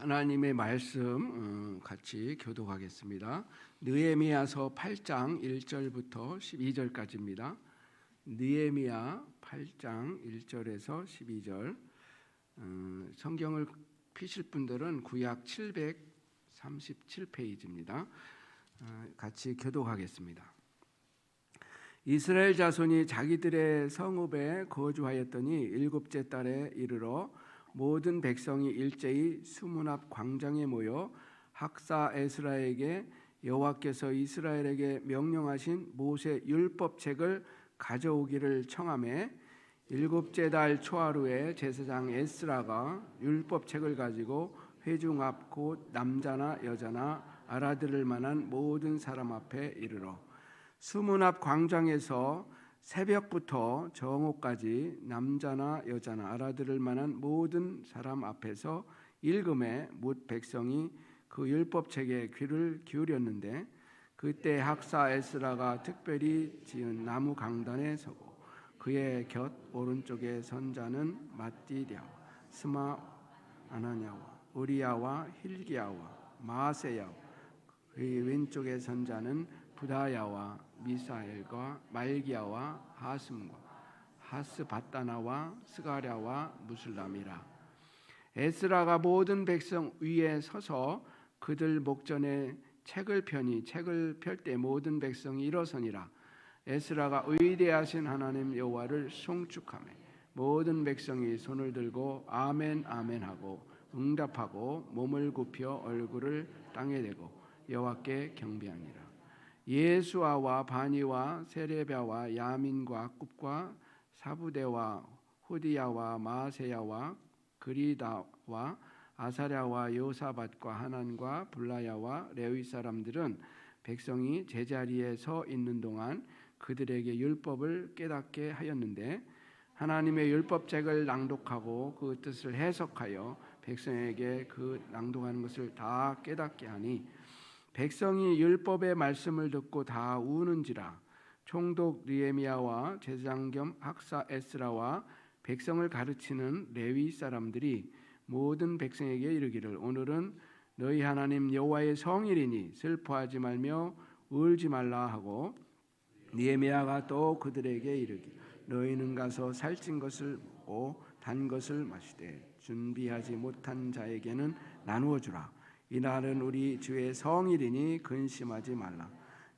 하나님의 말씀 같이 교독하겠습니다. 느헤미야서 8장 1절부터 12절까지입니다. 느헤미야 8장 1절에서 12절. 성경을 피실 분들은 구약 737페이지입니다. 같이 교독하겠습니다. 이스라엘 자손이 자기들의 성읍에 거주하였더니 일곱째 달에 이르러 모든 백성이 일제히 수문 앞 광장에 모여 학사 에스라에게 여호와께서 이스라엘에게 명령하신 모세 율법책을 가져오기를 청하매 일곱째 달 초하루에 제사장 에스라가 율법책을 가지고 회중 앞 곧 남자나 여자나 알아들을 만한 모든 사람 앞에 이르러 수문 앞 광장에서 새벽부터 정오까지 남자나 여자나 알아들을 만한 모든 사람 앞에서 읽음에 뭇 백성이 그 율법책에 귀를 기울였는데 그때 학사 에스라가 특별히 지은 나무 강단에 서고 그의 곁 오른쪽에 선 자는 마띠랴와 스마 아나냐와 우리야와 힐기야와 마세야와 그의 왼쪽에 선 자는 부다야와 미사엘과 말기야와 하슴과 하스바다나와 스가랴와 무슬람이라. 에스라가 모든 백성 위에 서서 그들 목전에 책을 펴니 책을 펼 때 모든 백성이 일어서니라. 에스라가 위대하신 하나님 여호와를 송축하며 모든 백성이 손을 들고 아멘 아멘 하고 응답하고 몸을 굽혀 얼굴을 땅에 대고 여호와께 경배하니라. 예수아와 바니와 세레비아와 야민과 굽과 사부대와 후디야와 마세야와 그리다와 아사랴와 요사밧과 하난과 블라야와 레위 사람들은 백성이 제자리에 서 있는 동안 그들에게 율법을 깨닫게 하였는데 하나님의 율법책을 낭독하고 그 뜻을 해석하여 백성에게 그 낭독하는 것을 다 깨닫게 하니 백성이 율법의 말씀을 듣고 다 우는지라. 총독 느헤미야와 제사장 겸 학사 에스라와 백성을 가르치는 레위 사람들이 모든 백성에게 이르기를 오늘은 너희 하나님 여호와의 성일이니 슬퍼하지 말며 울지 말라 하고 느헤미야가 또 그들에게 이르기를 너희는 가서 살찐 것을 먹고 단 것을 마시되 준비하지 못한 자에게는 나누어 주라. 이날은 우리 주의 성일이니 근심하지 말라.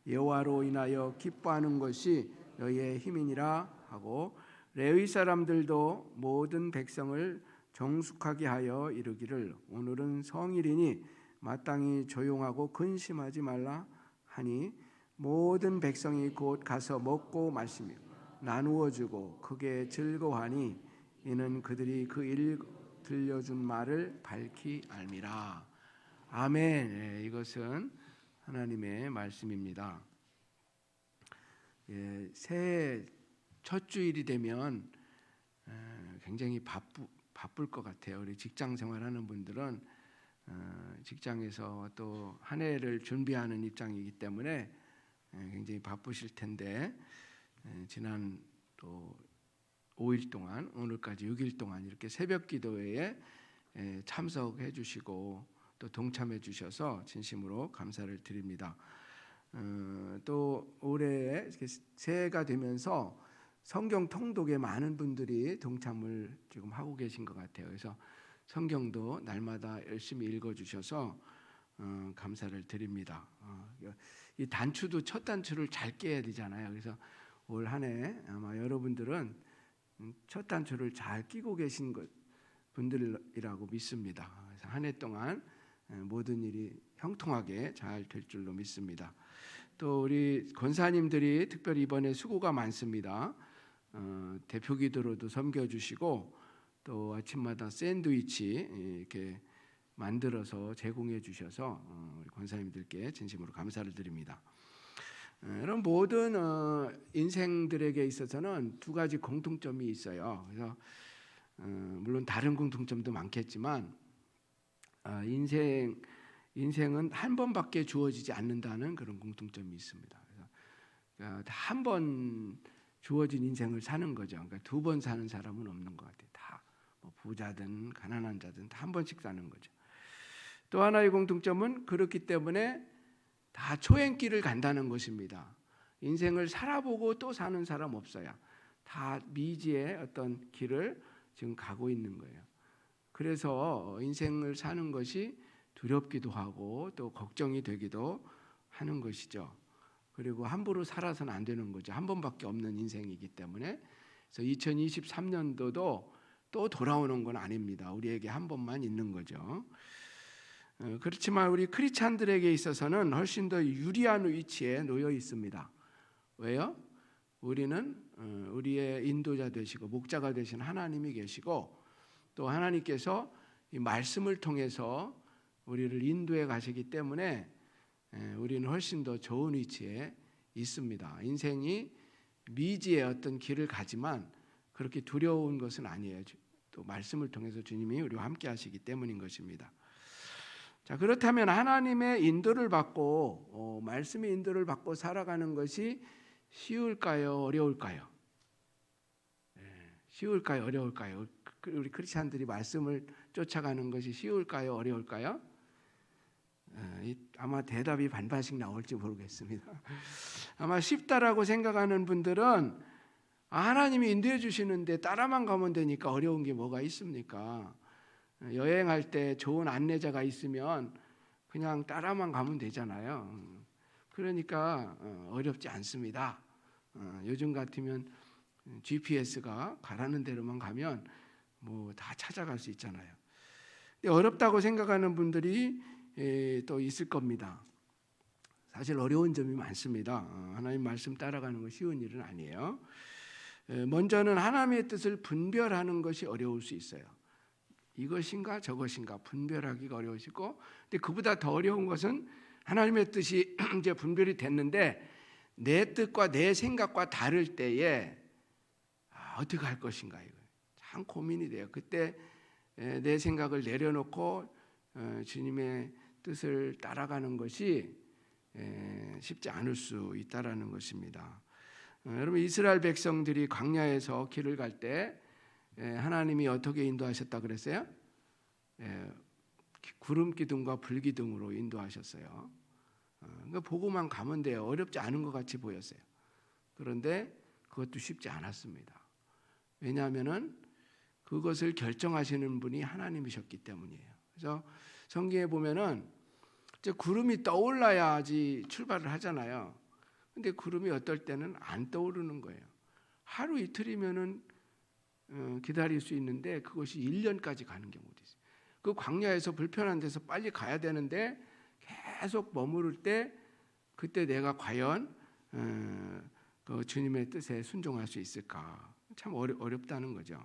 여호와로 인하여 기뻐하는 것이 너희의 힘이니라 하고 레위 사람들도 모든 백성을 정숙하게 하여 이르기를 오늘은 성일이니 마땅히 조용하고 근심하지 말라 하니 모든 백성이 곧 가서 먹고 마시며 나누어 주고 크게 즐거워하니 이는 그들이 그 일 들려준 말을 밝히 알미라. 아멘. 이것은 하나님의 말씀입니다. 새해 첫 주일이 되면 굉장히 바쁠 것 같아요. 우리 직장 생활하는 분들은 직장에서 또 한 해를 준비하는 입장이기 때문에 굉장히 바쁘실 텐데 지난 또 5일 동안 오늘까지 6일 동안 이렇게 새벽 기도회에 참석해 주시고 또 동참해 주셔서 진심으로 감사를 드립니다. 또 올해 새해가 되면서 성경 통독에 많은 분들이 동참을 지금 하고 계신 것 같아요. 그래서 성경도 날마다 열심히 읽어주셔서 감사를 드립니다. 이 단추도 첫 단추를 잘 깨야 되잖아요. 그래서 올 한 해 아마 여러분들은 첫 단추를 잘 끼고 계신 분들이라고 믿습니다. 그래서 한 해 동안 모든 일이 형통하게 잘 될 줄로 믿습니다. 또 우리 권사님들이 특별히 이번에 수고가 많습니다. 대표 기도로도 섬겨주시고 또 아침마다 샌드위치 이렇게 만들어서 제공해 주셔서 우리 권사님들께 진심으로 감사를 드립니다. 이런 모든 인생들에게 있어서는 두 가지 공통점이 있어요. 그래서 물론 다른 공통점도 많겠지만 인생은 한 번밖에 주어지지 않는다는 그런 공통점이 있습니다. 그래서 한 번 주어진 인생을 사는 거죠. 그러니까 두 번 사는 사람은 없는 것 같아요. 다 뭐 부자든 가난한 자든 다 한 번씩 사는 거죠. 또 하나의 공통점은 그렇기 때문에 다 초행길을 간다는 것입니다. 인생을 살아보고 또 사는 사람 없어요. 다 미지의 어떤 길을 지금 가고 있는 거예요. 그래서 인생을 사는 것이 두렵기도 하고 또 걱정이 되기도 하는 것이죠. 그리고 함부로 살아서는 안 되는 거죠. 한 번밖에 없는 인생이기 때문에. 그래서 2023년도도 또 돌아오는 건 아닙니다. 우리에게 한 번만 있는 거죠. 그렇지만 우리 크리스찬들에게 있어서는 훨씬 더 유리한 위치에 놓여 있습니다. 왜요? 우리는 우리의 인도자 되시고 목자가 되신 하나님이 계시고 또 하나님께서 이 말씀을 통해서 우리를 인도해 가시기 때문에 우리는 훨씬 더 좋은 위치에 있습니다. 인생이 미지의 어떤 길을 가지만 그렇게 두려운 것은 아니에요. 또 말씀을 통해서 주님이 우리와 함께 하시기 때문인 것입니다. 자, 그렇다면 하나님의 인도를 받고 말씀의 인도를 받고 살아가는 것이 쉬울까요? 어려울까요? 쉬울까요? 어려울까요? 우리 크리스찬들이 말씀을 쫓아가는 것이 쉬울까요? 어려울까요? 아마 대답이 반반씩 나올지 모르겠습니다. 아마 쉽다라고 생각하는 분들은 하나님이 인도해 주시는데 따라만 가면 되니까 어려운 게 뭐가 있습니까? 여행할 때 좋은 안내자가 있으면 그냥 따라만 가면 되잖아요. 그러니까 어렵지 않습니다. 요즘 같으면 GPS가 가라는 대로만 가면 뭐 다 찾아갈 수 있잖아요. 근데 어렵다고 생각하는 분들이 또 있을 겁니다. 사실 어려운 점이 많습니다. 하나님 말씀 따라가는 건 쉬운 일은 아니에요. 먼저는 하나님의 뜻을 분별하는 것이 어려울 수 있어요. 이것인가 저것인가 분별하기가 어려우시고, 근데 그보다 더 어려운 것은 하나님의 뜻이 이제 분별이 됐는데 내 뜻과 내 생각과 다를 때에 어떻게 할 것인가, 이거 참 고민이 돼요. 그때 내 생각을 내려놓고 주님의 뜻을 따라가는 것이 쉽지 않을 수 있다라는 것입니다. 여러분, 이스라엘 백성들이 광야에서 길을 갈 때 하나님이 어떻게 인도하셨다 그랬어요? 구름 기둥과 불 기둥으로 인도하셨어요. 그러니까 보고만 가면 돼요. 어렵지 않은 것 같이 보였어요. 그런데 그것도 쉽지 않았습니다. 왜냐하면은 그것을 결정하시는 분이 하나님이셨기 때문이에요. 그래서 성경에 보면은 이제 구름이 떠올라야지 출발을 하잖아요. 근데 구름이 어떨 때는 안 떠오르는 거예요. 하루 이틀이면은 기다릴 수 있는데 그것이 1년까지 가는 경우도 있어요. 그 광야에서 불편한 데서 빨리 가야 되는데 계속 머무를 때 그때 내가 과연 그 주님의 뜻에 순종할 수 있을까? 참 어렵다는 거죠.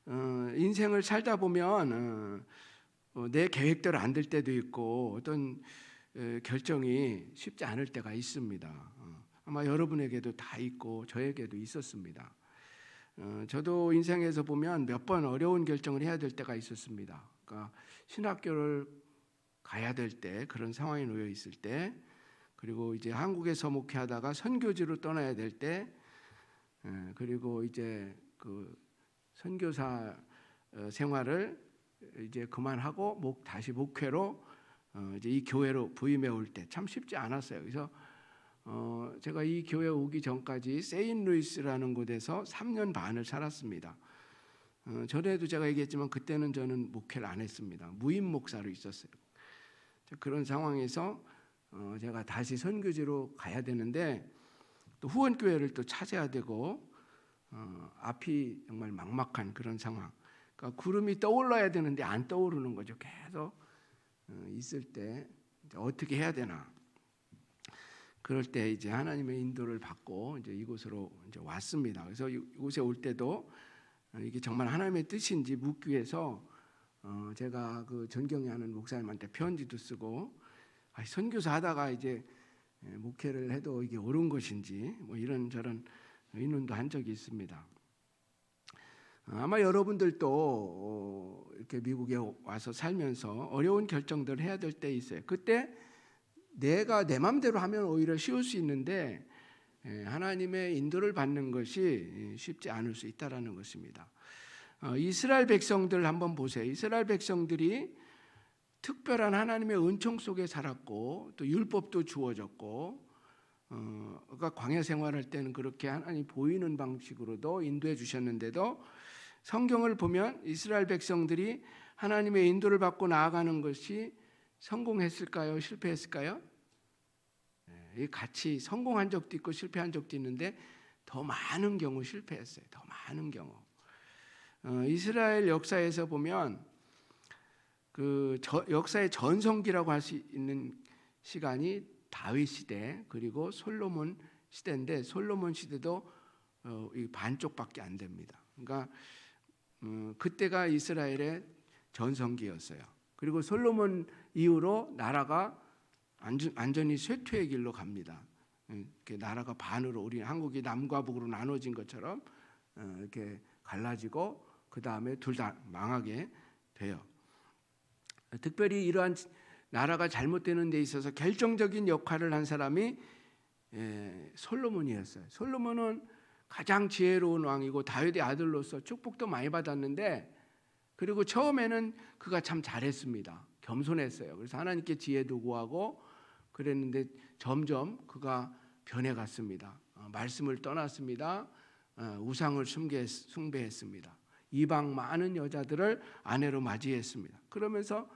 인생을 살다 보면 내 계획대로 안 될 때도 있고 어떤 결정이 쉽지 않을 때가 있습니다. 아마 여러분에게도 다 있고 저에게도 있었습니다. 저도 인생에서 보면 몇 번 어려운 결정을 해야 될 때가 있었습니다. 그러니까 신학교를 가야 될 때, 그런 상황에 놓여 있을 때, 그리고 이제 한국에서 목회하다가 선교지로 떠나야 될 때, 그리고 이제 그 선교사 생활을 이제 그만하고 다시 목회로 이제 이 교회로 부임해 올 때 참 쉽지 않았어요. 그래서 제가 이 교회 오기 전까지 세인루이스라는 곳에서 3년 반을 살았습니다. 전에도 제가 얘기했지만 그때는 저는 목회를 안 했습니다. 무임 목사로 있었어요. 그런 상황에서 제가 다시 선교지로 가야 되는데 또 후원교회를 또 찾아야 되고 앞이 정말 막막한 그런 상황. 그러니까 구름이 떠올라야 되는데 안 떠오르는 거죠. 계속 있을 때 어떻게 해야 되나. 그럴 때 이제 하나님의 인도를 받고 이제 이곳으로 이제 왔습니다. 그래서 이곳에 올 때도 이게 정말 하나님의 뜻인지 묻기 위해서 제가 그 존경하는 목사님한테 편지도 쓰고 선교사 하다가 이제 목회를 해도 이게 옳은 것인지 뭐 이런저런 의논도 한 적이 있습니다. 아마 여러분들도 이렇게 미국에 와서 살면서 어려운 결정들을 해야 될 때 있어요. 그때 내가 내 마음대로 하면 오히려 쉬울 수 있는데 하나님의 인도를 받는 것이 쉽지 않을 수 있다라는 것입니다. 이스라엘 백성들 한번 보세요. 이스라엘 백성들이 특별한 하나님의 은총 속에 살았고 또 율법도 주어졌고 그러니까 광야 생활할 때는 그렇게 하나님 보이는 방식으로도 인도해 주셨는데도 성경을 보면 이스라엘 백성들이 하나님의 인도를 받고 나아가는 것이 성공했을까요? 실패했을까요? 같이 성공한 적도 있고 실패한 적도 있는데 더 많은 경우 실패했어요. 더 많은 경우. 이스라엘 역사에서 보면 그 역사의 전성기라고 할 수 있는 시간이 다윗 시대 그리고 솔로몬 시대인데 솔로몬 시대도 반쪽밖에 안 됩니다. 그러니까 그때가 이스라엘의 전성기였어요. 그리고 솔로몬 이후로 나라가 완전히 쇠퇴의 길로 갑니다. 이렇게 나라가 반으로 우리 한국이 남과 북으로 나눠진 것처럼 이렇게 갈라지고 그 다음에 둘 다 망하게 돼요. 특별히 이러한 나라가 잘못되는 데 있어서 결정적인 역할을 한 사람이 솔로몬이었어요. 솔로몬은 가장 지혜로운 왕이고 다윗의 아들로서 축복도 많이 받았는데 그리고 처음에는 그가 참 잘했습니다. 겸손했어요. 그래서 하나님께 지혜도 구하고 그랬는데 점점 그가 변해갔습니다. 말씀을 떠났습니다. 우상을 숭배했습니다. 이방 많은 여자들을 아내로 맞이했습니다. 그러면서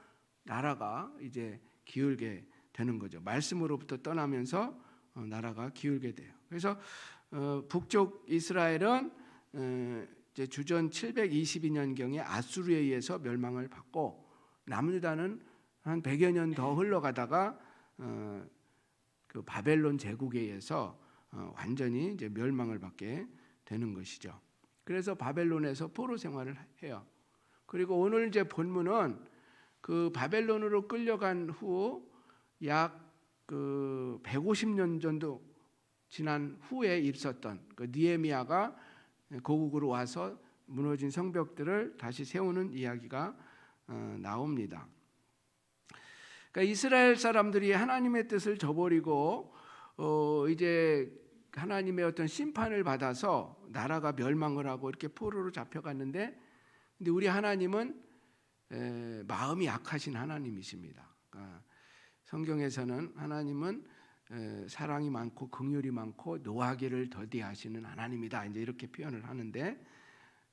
나라가 이제 기울게 되는 거죠. 말씀으로부터 떠나면서 나라가 기울게 돼요. 그래서 북쪽 이스라엘은 이제 주전 722년경에 아수르에 의해서 멸망을 받고 남유다는 한 100여 년 더 흘러가다가 그 바벨론 제국에 의해서 완전히 이제 멸망을 받게 되는 것이죠. 그래서 바벨론에서 포로 생활을 해요. 그리고 오늘 이제 본문은 그 바벨론으로 끌려간 후 약 그 150년 정도 지난 후에 있었던 그 느헤미야가 고국으로 와서 무너진 성벽들을 다시 세우는 이야기가 나옵니다. 그러니까 이스라엘 사람들이 하나님의 뜻을 저버리고 이제 하나님의 어떤 심판을 받아서 나라가 멸망을 하고 이렇게 포로로 잡혀갔는데, 근데 우리 하나님은 마음이 약하신 하나님이십니다. 그러니까 성경에서는 하나님은 사랑이 많고 긍휼이 많고 노하기를 더디하시는 하나님이다. 이제 이렇게 표현을 하는데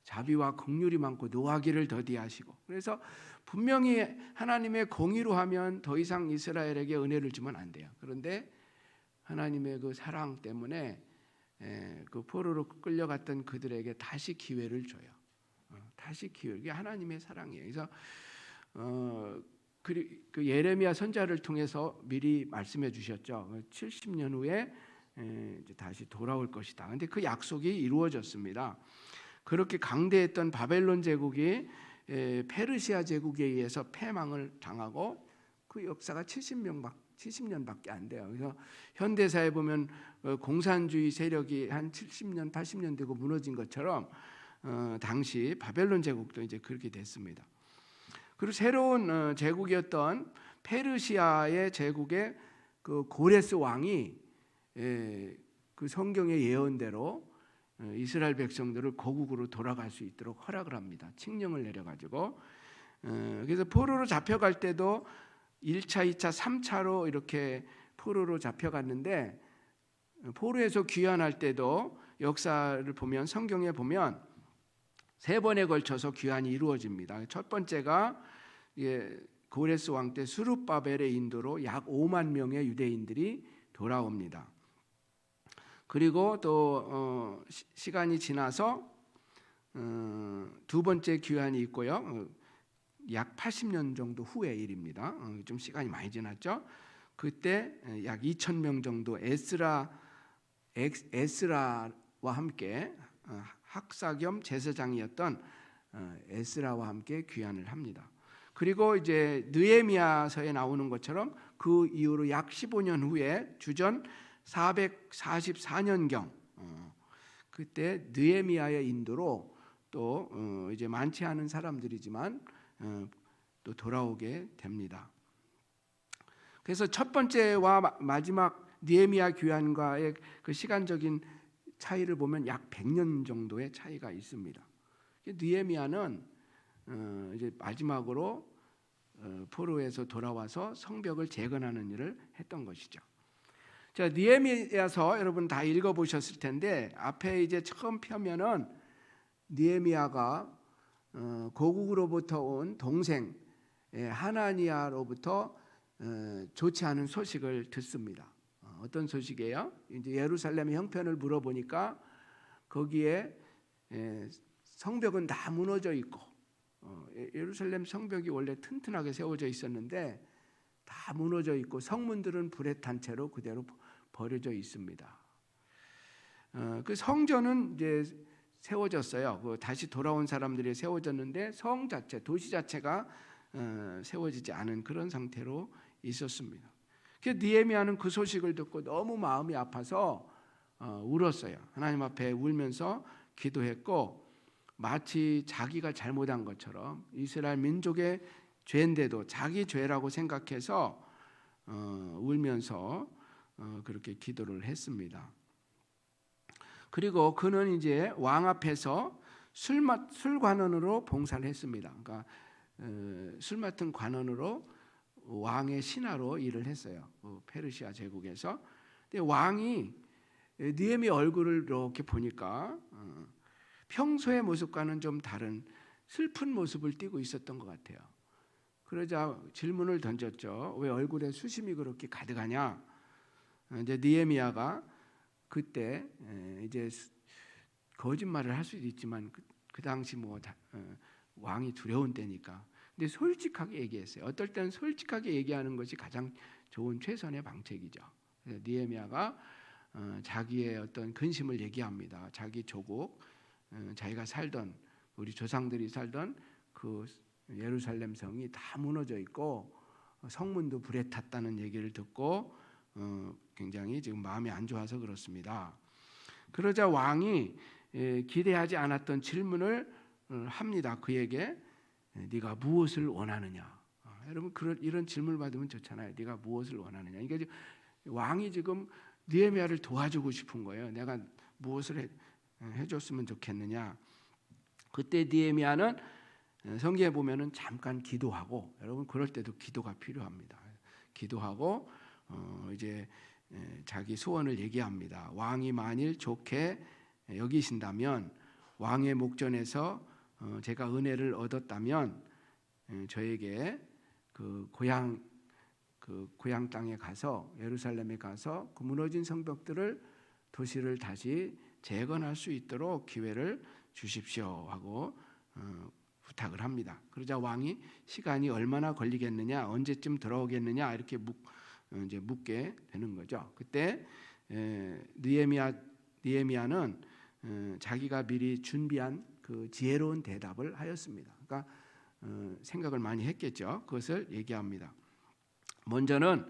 자비와 긍휼이 많고 노하기를 더디하시고, 그래서 분명히 하나님의 공의로 하면 더 이상 이스라엘에게 은혜를 주면 안 돼요. 그런데 하나님의 그 사랑 때문에 그 포로로 끌려갔던 그들에게 다시 기회를 줘요. 다시 기회. 이게 하나님의 사랑이에요. 그래서 그 예레미야 선지자를 통해서 미리 말씀해 주셨죠. 70년 후에 이제 다시 돌아올 것이다. 그런데 그 약속이 이루어졌습니다. 그렇게 강대했던 바벨론 제국이 페르시아 제국에 의해서 패망을 당하고 그 역사가 70년밖에 안 돼요. 그래서 현대사에 보면 공산주의 세력이 한 70년, 80년 되고 무너진 것처럼 당시 바벨론 제국도 이제 그렇게 됐습니다. 그리고 새로운 제국이었던 페르시아의 제국의 그 고레스 왕이 그 성경의 예언대로 이스라엘 백성들을 고국으로 돌아갈 수 있도록 허락을 합니다. 칙령을 내려가지고. 그래서 포로로 잡혀갈 때도 1차, 2차, 3차로 이렇게 포로로 잡혀갔는데, 포로에서 귀환할 때도 역사를 보면 성경에 보면 3번에 걸쳐서 귀환이 이루어집니다. 첫 번째가 고레스 왕 때 스룹바벨의 인도로 약 5만 명의 유대인들이 돌아옵니다. 그리고 또 시간이 지나서 두 번째 귀환이 있고요. 약 80년 정도 후의 일입니다. 좀 시간이 많이 지났죠. 그때 약 2,000명 정도 에스라와 함께 학사 겸 제사장이었던 에스라와 함께 귀환을 합니다. 그리고 이제 느헤미야서에 나오는 것처럼 그 이후로 약 15년 후에 주전 444년경 그때 느헤미야의 인도로 또 이제 많지 않은 사람들이지만 또 돌아오게 됩니다. 그래서 첫 번째와 마지막 느헤미야 귀환과의 그 시간적인 차이를 보면 약 100년 정도의 차이가 있습니다. 느헤미야는 이제 마지막으로 포로에서 돌아와서 성벽을 재건하는 일을 했던 것이죠. 자, 느헤미야서 여러분 다 읽어보셨을 텐데 앞에 이제 처음 펴면은 느헤미야가 고국으로부터 온 동생 하나니아로부터 좋지 않은 소식을 듣습니다. 어떤 소식이에요? 이제 예루살렘 형편을 물어보니까 거기에 성벽은 다 무너져 있고 예루살렘 성벽이 원래 튼튼하게 세워져 있었는데 다 무너져 있고 성문들은 불에 탄 채로 그대로 버려져 있습니다. 그 성전은 이제 세워졌어요. 다시 돌아온 사람들이 세워졌는데 성 자체, 도시 자체가 세워지지 않은 그런 상태로 있었습니다. 느헤미야는 그 소식을 듣고 너무 마음이 아파서 울었어요. 하나님 앞에 울면서 기도했고 마치 자기가 잘못한 것처럼 이스라엘 민족의 죄인데도 자기 죄라고 생각해서 울면서 그렇게 기도를 했습니다. 그리고 그는 이제 왕 앞에서 술 관원으로 봉사를 했습니다. 그러니까 술 맡은 관원으로 왕의 신하로 일을 했어요. 페르시아 제국에서. 근데 왕이 느헤미야 얼굴을 이렇게 보니까 평소의 모습과는 좀 다른 슬픈 모습을 띠고 있었던 것 같아요. 그러자 질문을 던졌죠. 왜 얼굴에 수심이 그렇게 가득하냐? 이제 느헤미야가 그때 이제 거짓말을 할 수도 있지만 그 당시 왕이 두려운 때니까. 근데 솔직하게 얘기했어요. 어떨 때는 솔직하게 얘기하는 것이 가장 좋은 최선의 방책이죠. 그래서 느헤미야가 자기의 어떤 근심을 얘기합니다. 자기 조국, 자기가 살던 우리 조상들이 살던 그 예루살렘 성이 다 무너져 있고 성문도 불에 탔다는 얘기를 듣고 굉장히 지금 마음이 안 좋아서 그렇습니다. 그러자 왕이 기대하지 않았던 질문을 합니다. 그에게 네가 무엇을 원하느냐? 여러분 이런 질문을 받으면 좋잖아요. 네가 무엇을 원하느냐? 그러니까 왕이 지금 느헤미야를 도와주고 싶은 거예요. 내가 무엇을 해줬으면 좋겠느냐? 그때 느헤미야는 성경에 보면은 잠깐 기도하고, 여러분 그럴 때도 기도가 필요합니다. 기도하고 이제 자기 소원을 얘기합니다. 왕이 만일 좋게 여기신다면 왕의 목전에서 제가 은혜를 얻었다면 저에게 그 고향 땅에 가서 예루살렘에 가서 그 무너진 성벽들을 도시를 다시 재건할 수 있도록 기회를 주십시오 하고 부탁을 합니다. 그러자 왕이 시간이 얼마나 걸리겠느냐, 언제쯤 돌아오겠느냐 이렇게 이제 묻게 되는 거죠. 그때 느헤미야는 자기가 미리 준비한 그 지혜로운 대답을 하였습니다. 그러니까 생각을 많이 했겠죠. 그것을 얘기합니다. 먼저는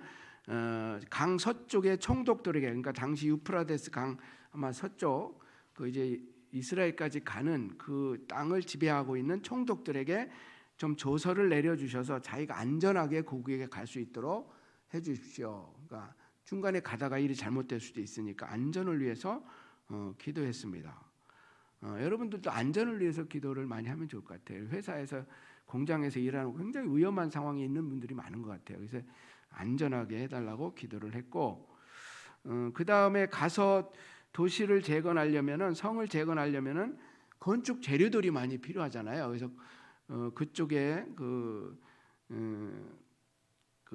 강 서쪽의 총독들에게, 그러니까 당시 유프라데스 강 아마 서쪽 그 이제 이스라엘까지 가는 그 땅을 지배하고 있는 총독들에게 좀 조서를 내려주셔서 자기가 안전하게 거기에 갈 수 있도록 해주십시오. 그러니까 중간에 가다가 일이 잘못될 수도 있으니까 안전을 위해서 기도했습니다. 여러분들도 안전을 위해서 기도를 많이 하면 좋을 것 같아요. 회사에서 공장에서 일하는 굉장히 위험한 상황에 있는 분들이 많은 것 같아요. 그래서 안전하게 해달라고 기도를 했고, 그 다음에 가서 도시를 재건하려면은, 성을 재건하려면은 건축 재료들이 많이 필요하잖아요. 그래서 그쪽에 그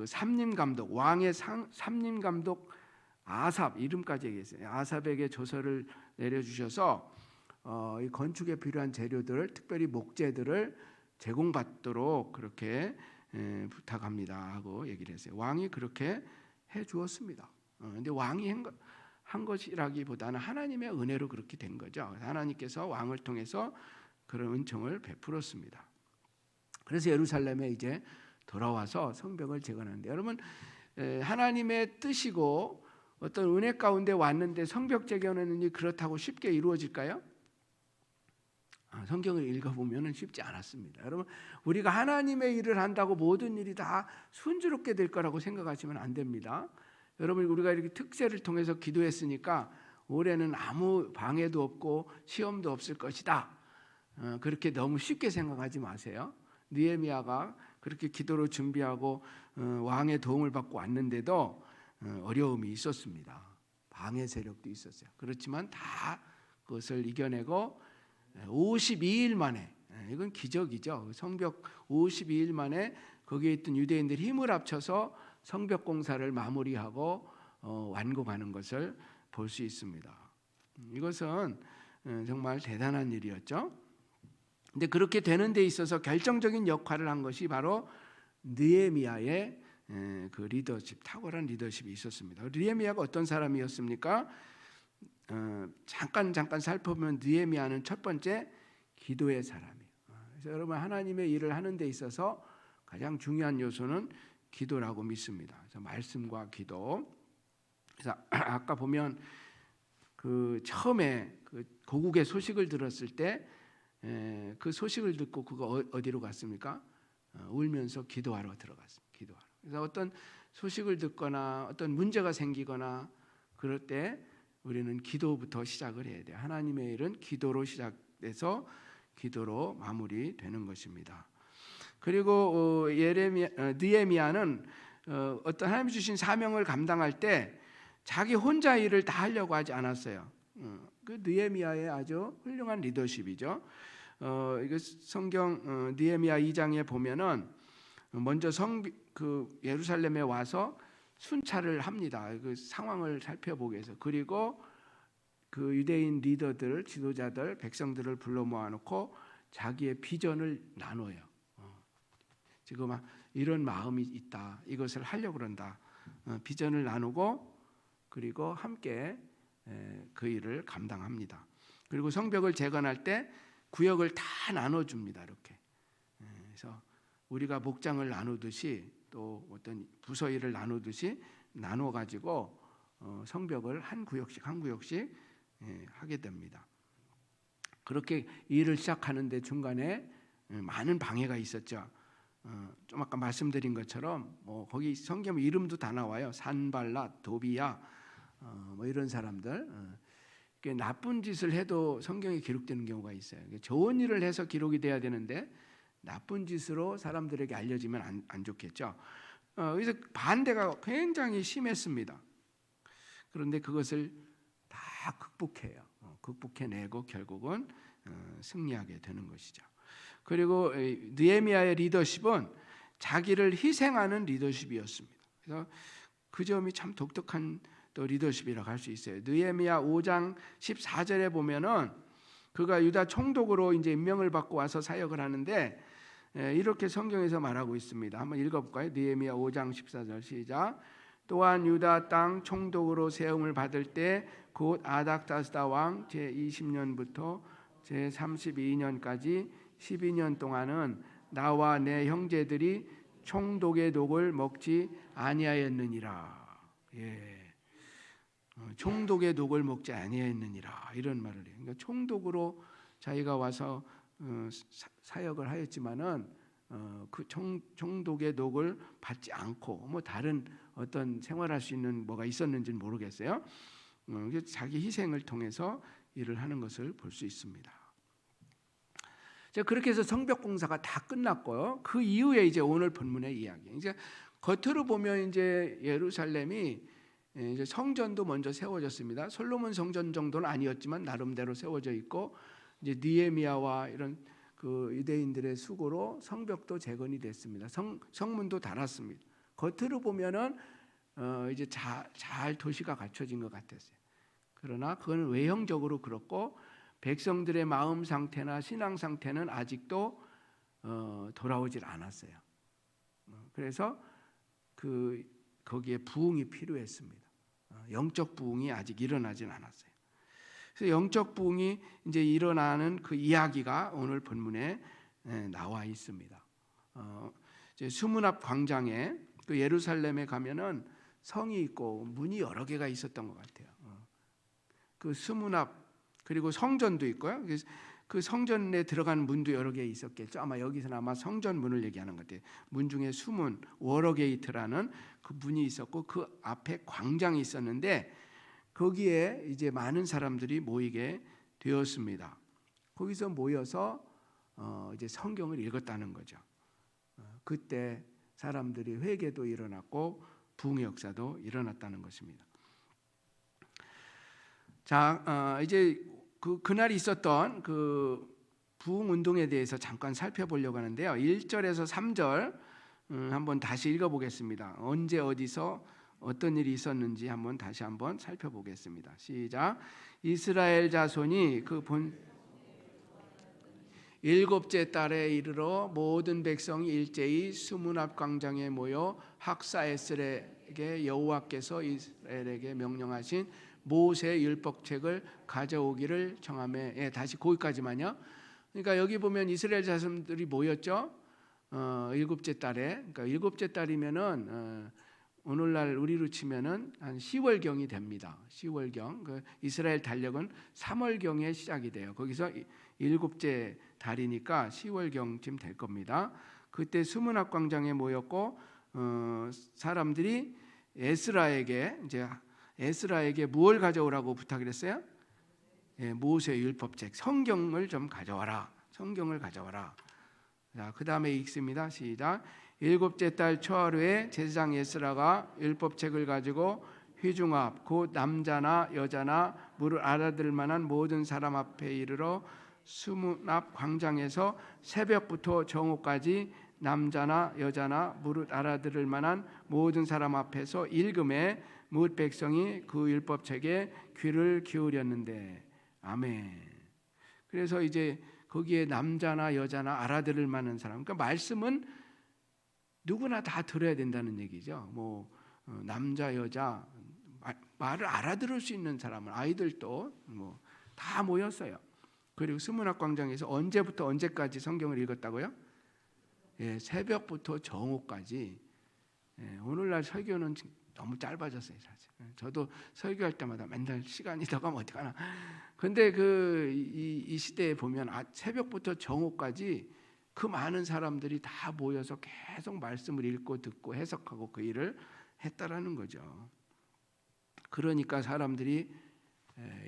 삼림 감독, 왕의 삼림 감독 아삽, 이름까지 얘기했어요. 아삽에게 조서를 내려주셔서 이 건축에 필요한 재료들, 특별히 목재들을 제공받도록 그렇게 부탁합니다 하고 얘기를 했어요. 왕이 그렇게 해 주었습니다. 근데 왕이 한 것이라기보다는 하나님의 은혜로 그렇게 된 거죠. 하나님께서 왕을 통해서 그런 은총을 베풀었습니다. 그래서 예루살렘에 이제 돌아와서 성벽을 재건하는데, 여러분 하나님의 뜻이고 어떤 은혜 가운데 왔는데 성벽 재건하는 일이 그렇다고 쉽게 이루어질까요? 성경을 읽어보면 쉽지 않았습니다. 여러분 우리가 하나님의 일을 한다고 모든 일이 다 순조롭게 될 거라고 생각하시면 안 됩니다. 여러분 우리가 이렇게 특세를 통해서 기도했으니까 올해는 아무 방해도 없고 시험도 없을 것이다, 그렇게 너무 쉽게 생각하지 마세요. 느헤미야가 그렇게 기도로 준비하고 왕의 도움을 받고 왔는데도 어려움이 있었습니다. 방해 세력도 있었어요. 그렇지만 다 그것을 이겨내고 52일 만에, 이건 기적이죠. 성벽 52일 만에 거기에 있던 유대인들이 힘을 합쳐서 성벽 공사를 마무리하고 완공하는 것을 볼 수 있습니다. 이것은 정말 대단한 일이었죠. 근데 그렇게 되는 데 있어서 결정적인 역할을 한 것이 바로 느헤미야의 그 리더십, 탁월한 리더십이 있었습니다. 느헤미야가 어떤 사람이었습니까? 잠깐 살펴보면 느헤미야는 첫 번째 기도의 사람이에요. 그래서 여러분, 하나님의 일을 하는 데 있어서 가장 중요한 요소는 기도라고 믿습니다. 그래서 말씀과 기도. 그래서 아까 보면 그 처음에 그 고국의 소식을 들었을 때 그 소식을 듣고 그거 어디로 갔습니까? 울면서 기도하러 들어갔습니다. 기도하러. 그래서 어떤 소식을 듣거나 어떤 문제가 생기거나 그럴 때 우리는 기도부터 시작을 해야 돼요. 하나님의 일은 기도로 시작돼서 기도로 마무리되는 것입니다. 그리고 느헤미야는 어떤 하나님 주신 사명을 감당할 때 자기 혼자 일을 다 하려고 하지 않았어요. 그 느헤미야의 아주 훌륭한 리더십이죠. 이거 성경 느헤미야 2장에 보면은 먼저 그 예루살렘에 와서 순찰을 합니다. 그 상황을 살펴보기 위해서. 그리고 그 유대인 리더들, 지도자들, 백성들을 불러 모아놓고 자기의 비전을 나눠요. 지금 이런 마음이 있다. 이것을 하려고 그런다. 비전을 나누고 그리고 함께 그 일을 감당합니다. 그리고 성벽을 재건할 때 구역을 다 나눠줍니다. 이렇게. 그래서 우리가 목장을 나누듯이 또 어떤 부서 일을 나누듯이 나눠가지고 성벽을 한 구역씩 하게 됩니다. 그렇게 일을 시작하는데 중간에 많은 방해가 있었죠. 좀 아까 말씀드린 것처럼 거기 성경 이름도 다 나와요. 산발랏, 도비야, 이런 사람들. 나쁜 짓을 해도 성경에 기록되는 경우가 있어요. 좋은 일을 해서 기록이 돼야 되는데 나쁜 짓으로 사람들에게 알려지면 안 좋겠죠. 그래서 반대가 굉장히 심했습니다. 그런데 그것을 다 극복해내고 결국은 승리하게 되는 것이죠. 그리고 느헤미야의 리더십은 자기를 희생하는 리더십이었습니다. 그래서 그 점이 참 독특한 또 리더십이라고 할 수 있어요. 느헤미야 5장 14절에 보면은 그가 유다 총독으로 이제 임명을 받고 와서 사역을 하는데 이렇게 성경에서 말하고 있습니다. 한번 읽어볼까요? 느헤미야 5장 14절 시작. 또한 유다 땅 총독으로 세움을 받을 때 곧 아닥다스다 왕 제20년부터 제32년까지 12년 동안은 나와 내 형제들이 총독의 독을 먹지 아니하였느니라. 총독의 독을 먹지 아니하였느니라 이런 말을 해요. 그러니까 총독으로 자기가 와서 사역을 하였지만은 그 총독의 독을 받지 않고 다른 어떤 생활할 수 있는 뭐가 있었는지는 모르겠어요. 자기 희생을 통해서 일을 하는 것을 볼 수 있습니다. 자, 그렇게 해서 성벽 공사가 다 끝났고요. 그 이후에 이제 오늘 본문의 이야기. 이제 겉으로 보면 이제 예루살렘이 이제 성전도 먼저 세워졌습니다. 솔로몬 성전 정도는 아니었지만 나름대로 세워져 있고 이제 느헤미야와 이런 그 유대인들의 수고로 성벽도 재건이 됐습니다. 성문도 닳았습니다. 겉으로 보면은 이제 잘 도시가 갖춰진 것 같았어요. 그러나 그건 외형적으로 그렇고 백성들의 마음 상태나 신앙 상태는 아직도 돌아오질 않았어요. 그래서 거기에 부흥이 필요했습니다. 영적 부흥이 아직 일어나진 않았어요. 그래서 영적 부흥이 이제 일어나는 그 이야기가 오늘 본문에 나와 있습니다. 이제 수문 앞 광장에 그 예루살렘에 가면은 성이 있고 문이 여러 개가 있었던 것 같아요. 그 수문 앞 그리고 성전도 있고요. 그 성전에 들어가는 문도 여러 개 있었겠죠. 아마 여기서는 아마 성전 문을 얘기하는 것 같아요. 문 중에 수문, 워러게이트라는 그 문이 있었고 그 앞에 광장이 있었는데 거기에 이제 많은 사람들이 모이게 되었습니다. 거기서 모여서 이제 성경을 읽었다는 거죠. 그때 사람들이 회개도 일어났고 부흥의 역사도 일어났다는 것입니다. 자, 이제 그날 있었던 그 부흥 운동에 대해서 잠깐 살펴보려고 하는데요. 1절에서 3절 한번 다시 읽어보겠습니다. 언제 어디서 어떤 일이 있었는지 다시 한번 살펴보겠습니다. 시작. 이스라엘 자손이 일곱째 달에 이르러 모든 백성이 일제히 수문 앞 광장에 모여 학사에스에게 여호와께서 이스라엘에게 명령하신 모세 율법책을 가져오기를 청하매. 다시 거기까지만요. 그러니까 여기 보면 이스라엘 자손들이 모였죠. 일곱째 달에. 그러니까 일곱째 달이면은 오늘날 우리로 치면은 한 10월경이 됩니다. 10월경. 그 이스라엘 달력은 3월경에 시작이 돼요. 거기서 일곱째 달이니까 10월경쯤 될 겁니다. 그때 수문학 광장에 모였고 사람들이 에스라에게 무엇을 가져오라고 부탁을 했어요? 모세 율법책, 성경을 좀 가져와라. 성경을 가져와라. 자, 그다음에 읽습니다. 시작. 일곱째 달 초하루에 제사장 에스라가 율법책을 가지고 회중 앞 곧 남자나 여자나 무릇 알아들 만한 모든 사람 앞에 이르러 수문 앞 광장에서 새벽부터 정오까지 남자나 여자나 무릇 알아들을 만한 모든 사람 앞에서 읽음에 무릇 백성이 그 율법책에 귀를 기울였는데. 아멘. 그래서 이제 거기에 남자나 여자나 알아들을 만한 사람, 그러니까 말씀은 누구나 다 들어야 된다는 얘기죠. 남자 여자 말을 알아들을 수 있는 사람은 아이들도 다 모였어요. 그리고 수문학 광장에서 언제부터 언제까지 성경을 읽었다고요? 새벽부터 정오까지. 오늘날 설교는 너무 짧아졌어요, 사실. 저도 설교할 때마다 맨날 시간이 더 가면 어떡하나. 근데 이 시대에 보면 새벽부터 정오까지 그 많은 사람들이 다 모여서 계속 말씀을 읽고 듣고 해석하고 그 일을 했다라는 거죠. 그러니까 사람들이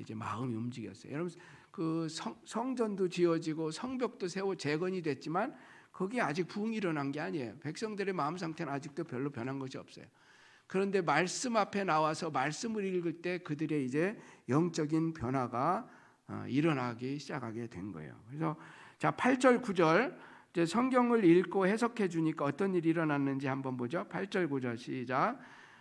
이제 마음이 움직였어요. 여러분, 그 성전도 지어지고 성벽도 세워 재건이 됐지만 거기에 아직 부흥이 일어난 게 아니에요. 백성들의 마음 상태는 아직도 별로 변한 것이 없어요. 그런데 말씀 앞에 나와서 말씀을 읽을 때 그들의 이제 영적인 변화가 일어나기 시작하게 된 거예요. 그래서 자, 8절 9절 이제 성경을 읽고 해석해 주니까 어떤 일이 일어났는지 한번 보죠. 8절 9절 시작.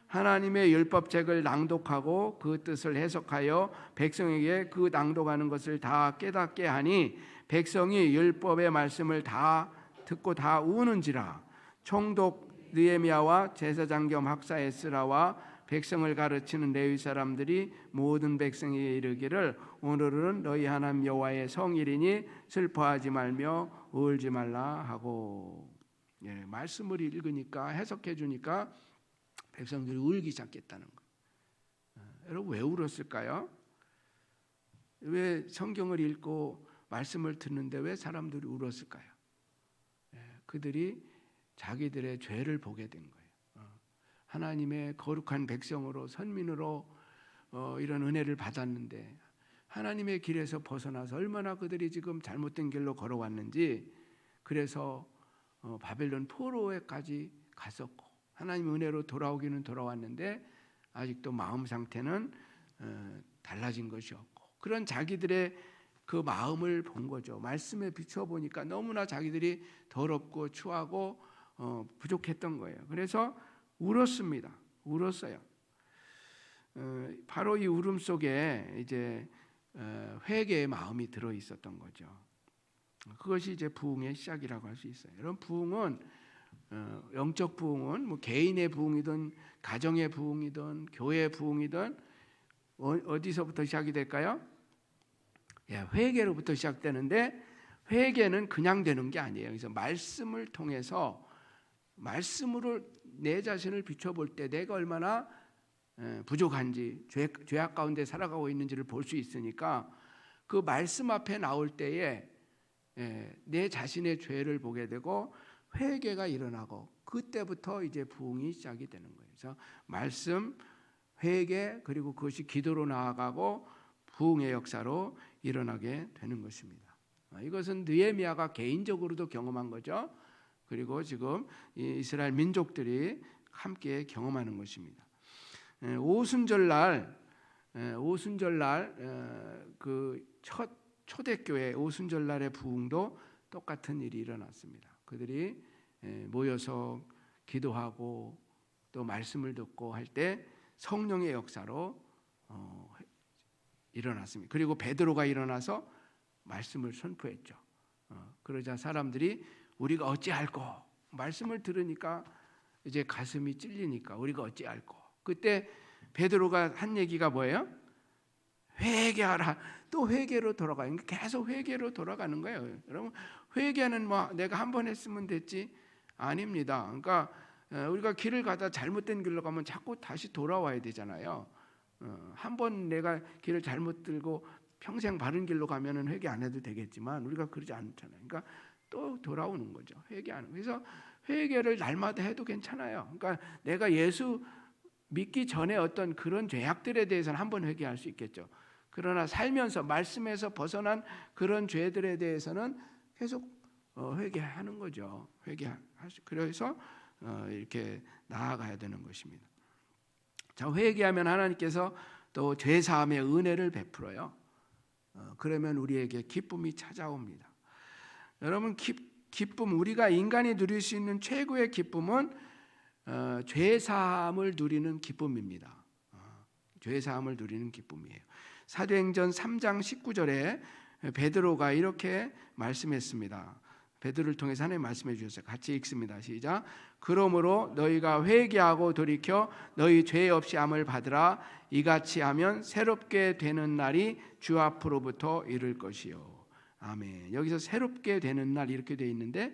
하나님의 율법책을 낭독하고 그 뜻을 해석하여 백성에게 그 낭독하는 것을 다 깨닫게 하니 백성이 율법의 말씀을 다 듣고 다 우는지라. 총독 느헤미야와 제사장 겸 학사 에스라와 백성을 가르치는 레위 사람들이 모든 백성에게 이르기를 오늘은 너희 하나님 여호와의 성일이니 슬퍼하지 말며 울지 말라 하고. 말씀을 읽으니까 해석해 주니까 백성들이 울기 시작했다는 거. 여러분, 왜 울었을까요? 왜 성경을 읽고 말씀을 듣는데 왜 사람들이 울었을까요? 그들이 자기들의 죄를 보게 된 거예요. 하나님의 거룩한 백성으로 선민으로 이런 은혜를 받았는데 하나님의 길에서 벗어나서 얼마나 그들이 지금 잘못된 길로 걸어왔는지, 그래서 바벨론 포로에까지 갔었고 하나님의 은혜로 돌아오기는 돌아왔는데 아직도 마음 상태는 달라진 것이 없고, 그런 자기들의 그 마음을 본 거죠. 말씀에 비추어 보니까 너무나 자기들이 더럽고 추하고 부족했던 거예요. 그래서 울었습니다. 울었어요. 바로 이 울음 속에 이제 회개의 마음이 들어 있었던 거죠. 그것이 이제 부흥의 시작이라고 할 수 있어요. 여러분, 부흥은 영적 부흥은 개인의 부흥이든 가정의 부흥이든 교회의 부흥이든 어디서부터 시작이 될까요? 회개로부터 시작되는데, 회개는 그냥 되는 게 아니에요. 그래서 말씀을 통해서 말씀으로 내 자신을 비춰볼 때 내가 얼마나 부족한지, 죄악 가운데 살아가고 있는지를 볼 수 있으니까 그 말씀 앞에 나올 때에 내 자신의 죄를 보게 되고 회개가 일어나고 그때부터 이제 부흥이 시작이 되는 거예요. 그래서 말씀, 회개, 그리고 그것이 기도로 나아가고 부흥의 역사로 일어나게 되는 것입니다. 이것은 느헤미야가 개인적으로도 경험한 거죠. 그리고 지금 이 이스라엘 민족들이 함께 경험하는 것입니다. 오순절날 그 첫 초대교회 오순절날의 부흥도 똑같은 일이 일어났습니다. 그들이 모여서 기도하고 또 말씀을 듣고 할 때 성령의 역사로 일어났습니다. 그리고 베드로가 일어나서 말씀을 선포했죠. 그러자 사람들이 우리가 어찌할꼬, 말씀을 들으니까 이제 가슴이 찔리니까 우리가 어찌할꼬. 그때 베드로가 한 얘기가 뭐예요? 회개하라. 또 회개로 돌아가요. 계속 회개로 돌아가는 거예요. 여러분, 회개는 뭐 내가 한 번 했으면 됐지? 아닙니다. 그러니까 우리가 길을 가다 잘못된 길로 가면 자꾸 다시 돌아와야 되잖아요. 한 번 내가 길을 잘못 들고 평생 바른 길로 가면은 회개 안 해도 되겠지만 우리가 그러지 않잖아요. 그러니까 또 돌아오는 거죠. 회개하는. 그래서 회개를 날마다 해도 괜찮아요. 그러니까 내가 예수 믿기 전에 어떤 그런 죄악들에 대해서는 한 번 회개할 수 있겠죠. 그러나 살면서 말씀에서 벗어난 그런 죄들에 대해서는 계속 회개하는 거죠. 그래서 이렇게 나아가야 되는 것입니다. 자, 회개하면 하나님께서 또 죄 사함의 은혜를 베풀어요. 그러면 우리에게 기쁨이 찾아옵니다. 여러분, 기쁨, 우리가 인간이 누릴 수 있는 최고의 기쁨은 죄 사함을 누리는 기쁨입니다. 죄 사함을 누리는 기쁨이에요. 사도행전 3장 19절에 베드로가 이렇게 말씀했습니다. 베드로를 통해서 하나님 말씀해 주셨어요. 같이 읽습니다. 시작. 그러므로 너희가 회개하고 돌이켜 너희 죄 없이 함을 받으라. 이같이 하면 새롭게 되는 날이 주 앞으로부터 이를 것이요. 아멘. 여기서 새롭게 되는 날 이렇게 돼 있는데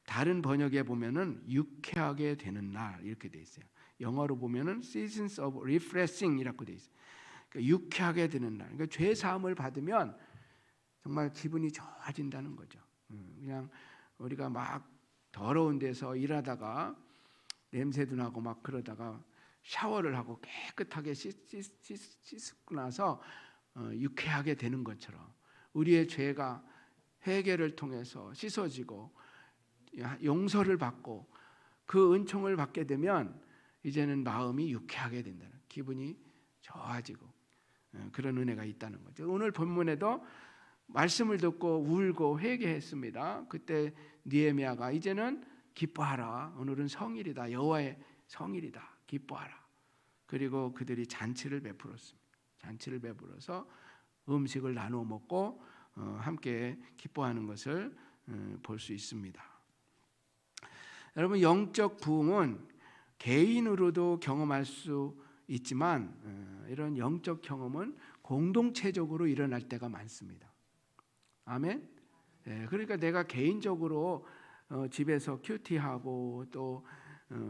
다른 번역에 보면은 유쾌하게 되는 날 이렇게 돼 있어요. 영어로 보면은 seasons of refreshing 이라고 돼 있어요. 그러니까 유쾌하게 되는 날. 그러니까 죄 사함을 받으면 정말 기분이 좋아진다는 거죠. 그냥 우리가 막 더러운 데서 일하다가 냄새도 나고 막 그러다가 샤워를 하고 깨끗하게 씻고 나서 유쾌하게 되는 것처럼 우리의 죄가 회개를 통해서 씻어지고 용서를 받고 그 은총을 받게 되면 이제는 마음이 유쾌하게 된다는, 기분이 좋아지고 그런 은혜가 있다는 거죠. 오늘 본문에도 말씀을 듣고 울고 회개했습니다. 그때 느헤미야가 이제는 기뻐하라. 오늘은 성일이다. 여호와의 성일이다. 기뻐하라. 그리고 그들이 잔치를 베풀었습니다. 잔치를 베풀어서 음식을 나누어 먹고 함께 기뻐하는 것을 볼 수 있습니다. 여러분, 영적 부흥은 개인으로도 경험할 수 있지만 이런 영적 경험은 공동체적으로 일어날 때가 많습니다. 아멘. 그러니까 내가 개인적으로 집에서 큐티하고 또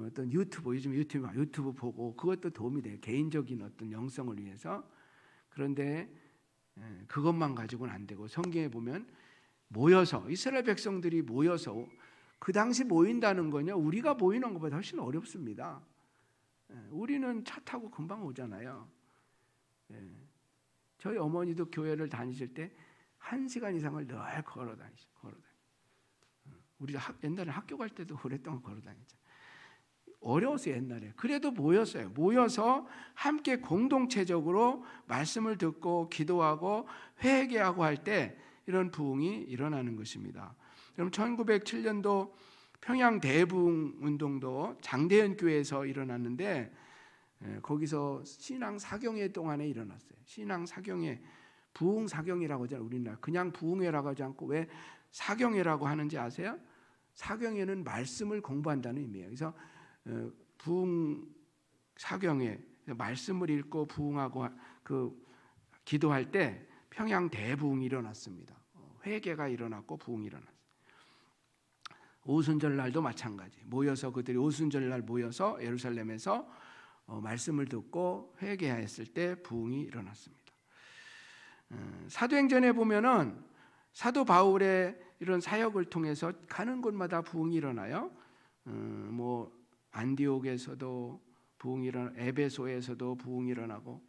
어떤 유튜브, 요즘 유튜브 보고 그것도 도움이 돼요. 개인적인 어떤 영성을 위해서. 그런데 그것만 가지고는 안 되고 성경에 보면 모여서 이스라엘 백성들이 모여서 그 당시 모인다는 거냐 우리가 모이는 것보다 훨씬 어렵습니다. 우리는 차 타고 금방 오잖아요. 저희 어머니도 교회를 다니실 때 1시간 이상을 늘 걸어 다니시고. 우리 옛날에 학교 갈 때도 오랫동안 걸어 다녔죠. 어려웠어요 옛날에. 그래도 모였어요. 모여서 함께 공동체적으로 말씀을 듣고 기도하고 회개하고 할 때 이런 부흥이 일어나는 것입니다. 그럼 1907년도 평양 대부흥 운동도 장대현 교회에서 일어났는데 거기서 신앙 사경회 동안에 일어났어요. 신앙 사경회, 부흥 사경이라고 하잖아요. 우리나라 그냥 부흥회라고 하지 않고 왜 사경회라고 하는지 아세요? 사경회는 말씀을 공부한다는 의미예요. 그래서 부흥 사경회, 말씀을 읽고 부흥하고 그 기도할 때 평양 대부흥이 일어났습니다. 회개가 일어났고 부흥이 일어났어요. 오순절 날도 마찬가지. 모여서 그들이 오순절 날 모여서 예루살렘에서 말씀을 듣고 회개했을 때 부흥이 일어났습니다. 사도행전에 보면은 사도 바울의 이런 사역을 통해서 가는 곳마다 부흥이 일어나요. 뭐 안디옥에서도 부흥이 일어나고 에베소에서도 부흥이 일어나고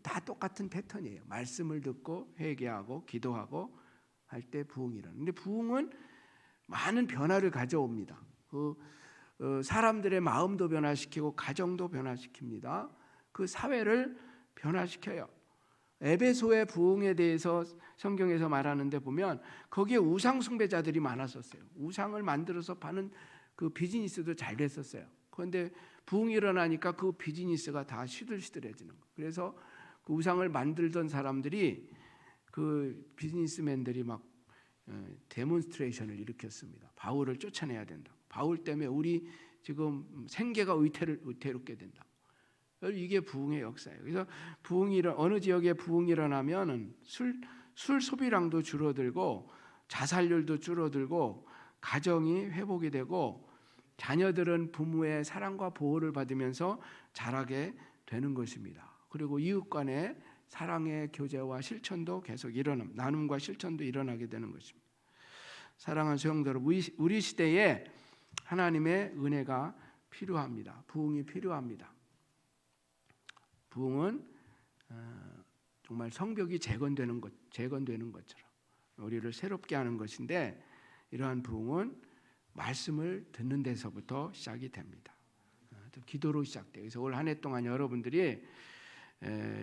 다 똑같은 패턴이에요. 말씀을 듣고 회개하고 기도하고 할 때 부흥이 일어나요. 근데 부흥은 많은 변화를 가져옵니다. 사람들의 마음도 변화시키고 가정도 변화시킵니다. 그 사회를 변화시켜요. 에베소의 부흥에 대해서 성경에서 말하는데 보면 거기에 우상 숭배자들이 많았었어요. 우상을 만들어서 파는 그 비즈니스도 잘 됐었어요. 그런데 부흥이 일어나니까 그 비즈니스가 다 시들시들해지는 거예요. 그래서 그 우상을 만들던 사람들이 그 비즈니스맨들이 막 데몬스트레이션을 일으켰습니다. 바울을 쫓아내야 된다. 바울 때문에 우리 지금 생계가 위태롭게 된다. 이게 부흥의 역사예요. 그래서 어느 지역에 부흥이 일어나면 술 소비량도 줄어들고 자살률도 줄어들고 가정이 회복이 되고 자녀들은 부모의 사랑과 보호를 받으면서 자라게 되는 것입니다. 그리고 이웃 간의 사랑의 교제와 실천도 계속 나눔과 실천도 일어나게 되는 것입니다. 사랑하는 성도 여러분, 우리 시대에 하나님의 은혜가 필요합니다. 부흥이 필요합니다. 부흥은 정말 성벽이 재건되는 것처럼 우리를 새롭게 하는 것인데, 이러한 부흥은 말씀을 듣는 데서부터 시작이 됩니다. 기도로 시작돼요. 그래서 올 한 해 동안 여러분들이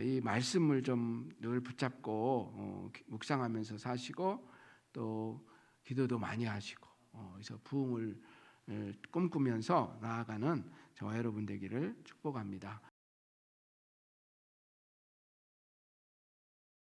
이 말씀을 좀 늘 붙잡고 묵상하면서 사시고 또 기도도 많이 하시고 그래서 부흥을 꿈꾸면서 나아가는 저와 여러분 되기를 축복합니다.